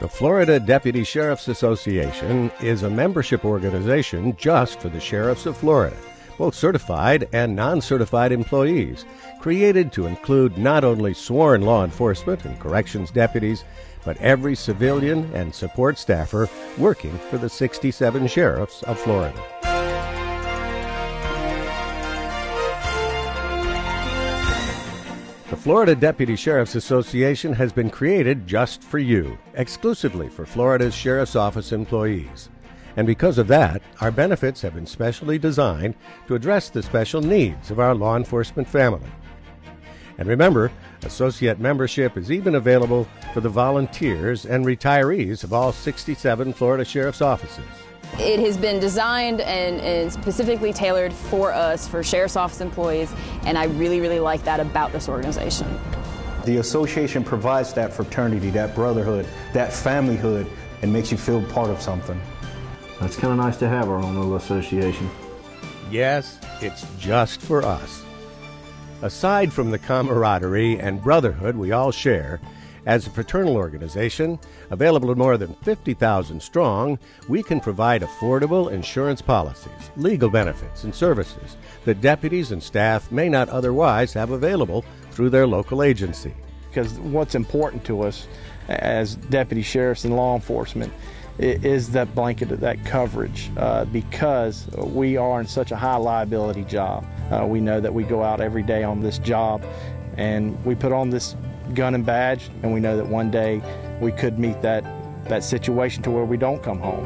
The Florida Deputy Sheriff's Association is a membership organization just for the sheriffs of Florida, both certified and non-certified employees, created to include not only sworn law enforcement and corrections deputies, but every civilian and support staffer working for the 67 sheriffs of Florida. The Florida Deputy Sheriff's Association has been created just for you, exclusively for Florida's Sheriff's Office employees. And because of that, our benefits have been specially designed to address the special needs of our law enforcement family. And remember, associate membership is even available for the volunteers and retirees of all 67 Florida Sheriff's offices. It has been designed and specifically tailored for us, for Sheriff's Office employees, and I really, really like that about this organization. The association provides that fraternity, that brotherhood, that familyhood, and makes you feel part of something. It's kind of nice to have our own little association. Yes, it's just for us. Aside from the camaraderie and brotherhood we all share, as a fraternal organization, available to more than 50,000 strong, we can provide affordable insurance policies, legal benefits, and services that deputies and staff may not otherwise have available through their local agency. Because what's important to us as deputy sheriffs and law enforcement is that blanket of that coverage, because we are in such a high liability job. We know that we go out every day on this job and we put on this gun and badge, and we know that one day we could meet that situation to where we don't come home.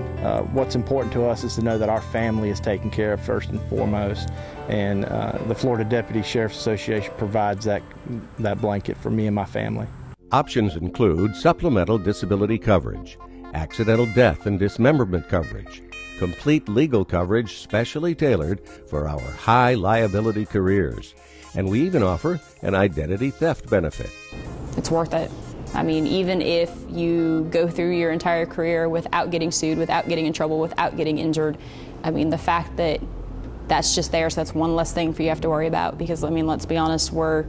What's important to us is to know that our family is taken care of first and foremost, and the Florida Deputy Sheriff's Association provides that blanket for me and my family. Options include supplemental disability coverage, accidental death and dismemberment coverage, complete legal coverage specially tailored for our high liability careers, and we even offer an identity theft benefit. It's worth it. I mean, even if you go through your entire career without getting sued, without getting in trouble, without getting injured, I mean, the fact that that's just there, so that's one less thing for you to have to worry about. Because, I mean, let's be honest, we're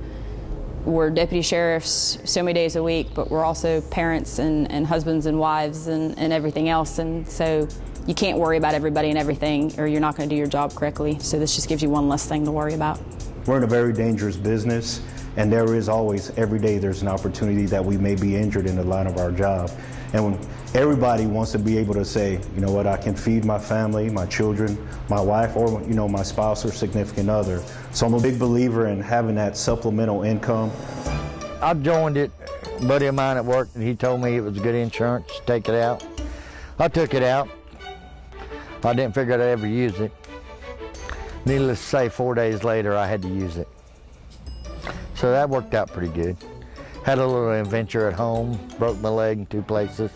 deputy sheriffs so many days a week, but we're also parents and husbands and wives and everything else. And so you can't worry about everybody and everything, or you're not going to do your job correctly. So this just gives you one less thing to worry about. We're in a very dangerous business, and there is always, every day, there's an opportunity that we may be injured in the line of our job. And when everybody wants to be able to say, you know what, I can feed my family, my children, my wife, or my spouse or significant other. So I'm a big believer in having that supplemental income. I joined it. A buddy of mine at work, and he told me it was good insurance, take it out. I took it out. I didn't figure I'd ever use it. Needless to say, 4 days later, I had to use it. So that worked out pretty good. Had a little adventure at home, broke my leg in 2 places.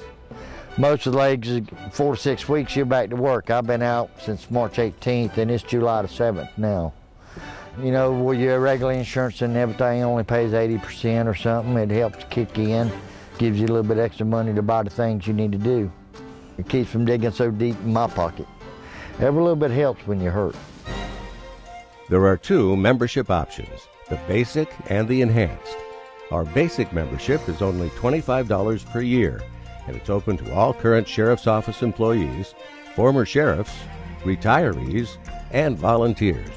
Most of the legs, 4 to 6 weeks, you're back to work. I've been out since March 18th, and it's July the 7th now. You know, where your regular insurance and everything only pays 80% or something, it helps kick in, gives you a little bit extra money to buy the things you need to do. It keeps from digging so deep in my pocket. Every little bit helps when you're hurt. There are 2 membership options, the basic and the enhanced. Our basic membership is only $25 per year, and it's open to all current Sheriff's Office employees, former sheriffs, retirees, and volunteers.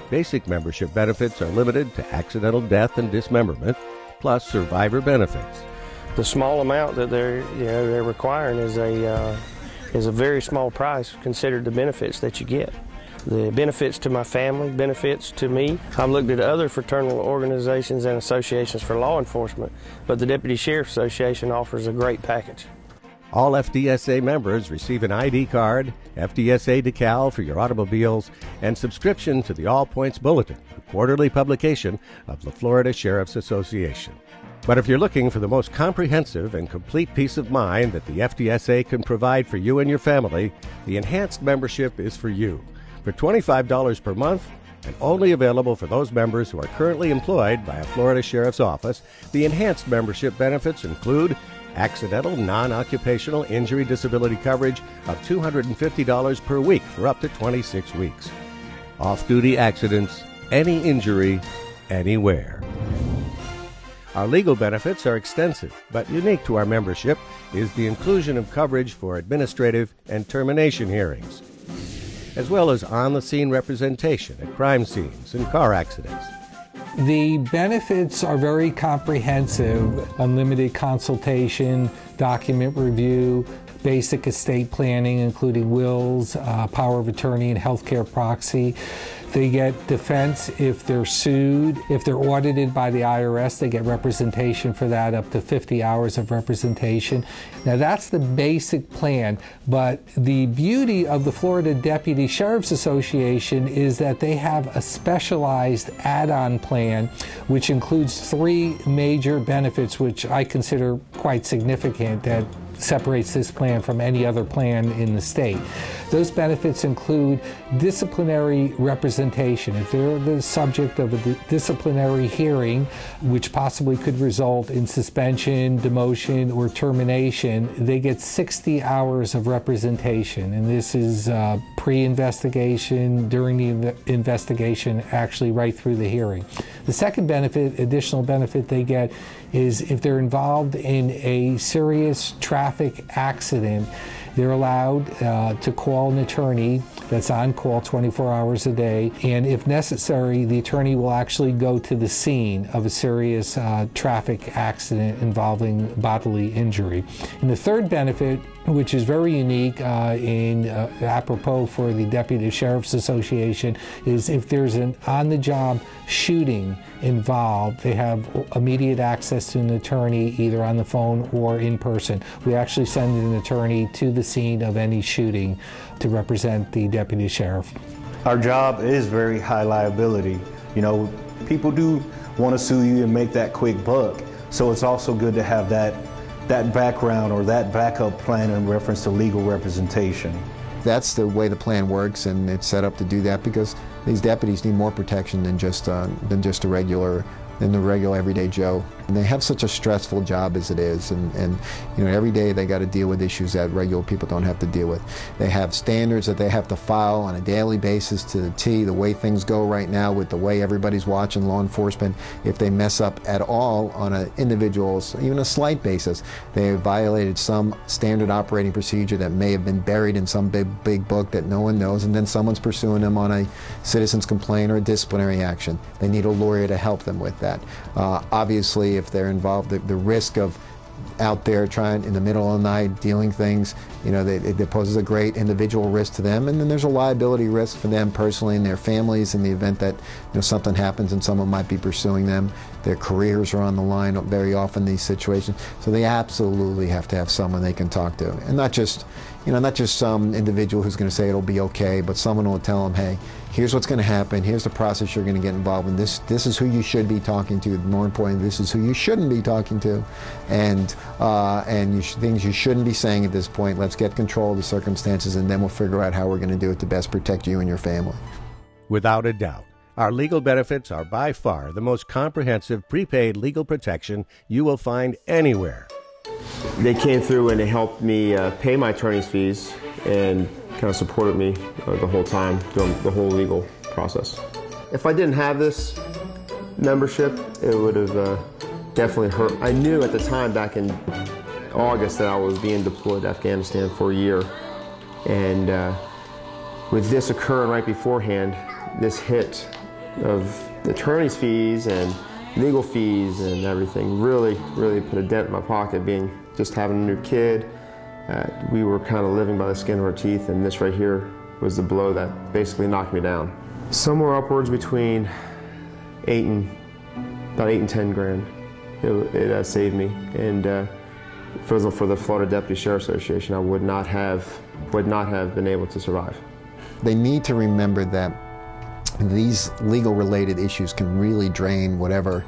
Basic membership benefits are limited to accidental death and dismemberment, plus survivor benefits. The small amount that they're requiring is a very small price considered the benefits that you get. The benefits to my family, benefits to me. I've looked at other fraternal organizations and associations for law enforcement, but the Deputy Sheriff's Association offers a great package. All FDSA members receive an ID card, FDSA decal for your automobiles, and subscription to the All Points Bulletin, a quarterly publication of the Florida Sheriff's Association. But if you're looking for the most comprehensive and complete peace of mind that the FDSA can provide for you and your family, the enhanced membership is for you. For $25 per month, and only available for those members who are currently employed by a Florida Sheriff's Office, the enhanced membership benefits include accidental non-occupational injury disability coverage of $250 per week for up to 26 weeks. Off-duty accidents, any injury, anywhere. Our legal benefits are extensive, but unique to our membership is the inclusion of coverage for administrative and termination hearings, as well as on-the-scene representation at crime scenes and car accidents. The benefits are very comprehensive: unlimited consultation, document review, basic estate planning, including wills, power of attorney, and healthcare proxy. They get defense if they're sued. If they're audited by the IRS, they get representation for that, up to 50 hours of representation. Now that's the basic plan, but the beauty of the Florida Deputy Sheriff's Association is that they have a specialized add-on plan which includes 3 major benefits, which I consider quite significant, that separates this plan from any other plan in the state. Those benefits include disciplinary representation. If they're the subject of a disciplinary hearing, which possibly could result in suspension, demotion, or termination, they get 60 hours of representation. And this is pre-investigation, during the investigation, actually right through the hearing. The second benefit, additional benefit they get, is if they're involved in a serious traffic accident, they're allowed to call an attorney that's on call 24 hours a day, and if necessary, the attorney will actually go to the scene of a serious traffic accident involving bodily injury. And the third benefit, which is very unique apropos for the Deputy Sheriff's Association, is if there's an on-the-job shooting involved, they have immediate access to an attorney either on the phone or in person. We actually send an attorney to the scene of any shooting to represent the Deputy Sheriff. Our job is very high liability. You know, people do want to sue you and make that quick buck, so it's also good to have that background or that backup plan in reference to legal representation. That's the way the plan works, and it's set up to do that because these deputies need more protection than just the regular everyday Joe. And they have such a stressful job as it is, and you know, every day they got to deal with issues that regular people don't have to deal with. They have standards that they have to file on a daily basis to the T, the way things go right now with the way everybody's watching law enforcement. If they mess up at all on an individual, even a slight basis, they have violated some standard operating procedure that may have been buried in some big book that no one knows, and then someone's pursuing them on a citizen's complaint or a disciplinary action. They need a lawyer to help them with that. Obviously, if they're involved, the risk of out there trying in the middle of the night dealing things, you know, it poses a great individual risk to them, and then there's a liability risk for them personally and their families in the event that, you know, something happens and someone might be pursuing them. Their careers are on the line very often in these situations, so they absolutely have to have someone they can talk to, and not just some individual who's going to say it'll be okay, but someone who will tell them, hey, here's what's going to happen, here's the process you're going to get involved in, this is who you should be talking to, more importantly, this is who you shouldn't be talking to, and things you shouldn't be saying at this point. Let's get control of the circumstances, and then we'll figure out how we're going to do it to best protect you and your family. Without a doubt, our legal benefits are by far the most comprehensive prepaid legal protection you will find anywhere. They came through and they helped me pay my attorney's fees and kind of supported me the whole time during the whole legal process. If I didn't have this membership, it would have definitely hurt. I knew at the time back in August that I was being deployed to Afghanistan for a year, and with this occurring right beforehand, this hit of the attorney's fees and legal fees and everything really put a dent in my pocket, being just having a new kid. We were kind of living by the skin of our teeth, and this right here was the blow that basically knocked me down. Somewhere upwards between about 8 and 10 grand. It saved me, and if it wasn't for the Florida Deputy Sheriff's Association, I would not have been able to survive. They need to remember that these legal-related issues can really drain whatever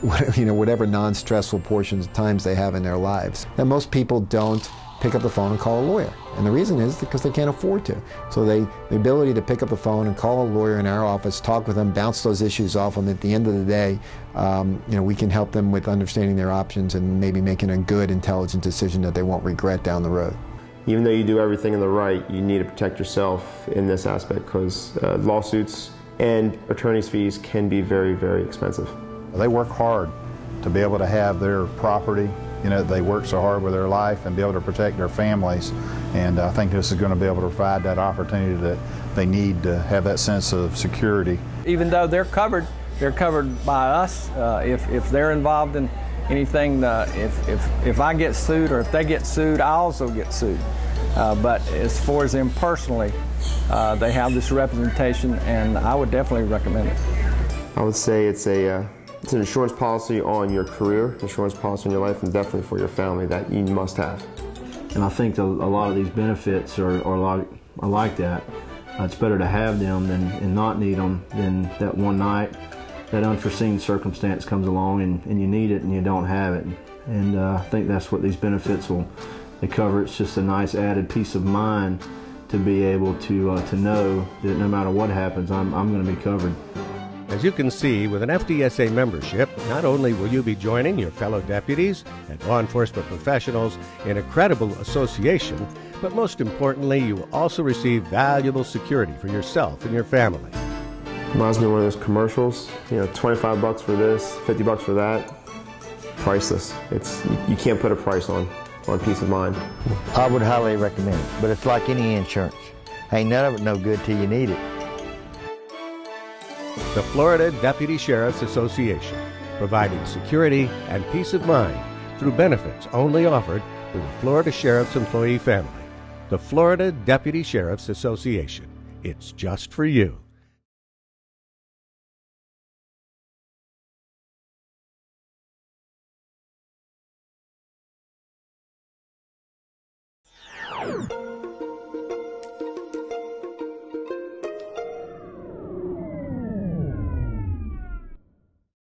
non-stressful portions of times they have in their lives. And most people don't pick up the phone and call a lawyer, and the reason is because they can't afford to. So the ability to pick up the phone and call a lawyer in our office, talk with them, bounce those issues off them. At the end of the day, we can help them with understanding their options and maybe making a good, intelligent decision that they won't regret down the road. Even though you do everything in the right, you need to protect yourself in this aspect, because lawsuits and attorney's fees can be very, very expensive. They work hard to be able to have their property, you know, they work so hard with their life and be able to protect their families. And I think this is going to be able to provide that opportunity that they need to have that sense of security. Even though they're covered by us. If they're involved in anything, if I get sued or if they get sued, I also get sued. But as far as them personally, they have this representation, and I would definitely recommend it. I would say it's an insurance policy on your career, insurance policy on your life, and definitely for your family that you must have. And I think a lot of these benefits are like that. It's better to have them and not need them than that one night that unforeseen circumstance comes along and you need it and you don't have it. And I think that's what these benefits they cover. It's just a nice added peace of mind to be able to know that no matter what happens, I'm going to be covered. As you can see, with an FDSA membership, not only will you be joining your fellow deputies and law enforcement professionals in a credible association, but most importantly, you will also receive valuable security for yourself and your family. Reminds me of one of those commercials, you know, 25 bucks for this, 50 bucks for that. Priceless. You can't put a price on peace of mind. I would highly recommend it, but it's like any insurance. Ain't none of it no good till you need it. The Florida Deputy Sheriff's Association, providing security and peace of mind through benefits only offered to the Florida Sheriff's employee family. The Florida Deputy Sheriff's Association. It's just for you.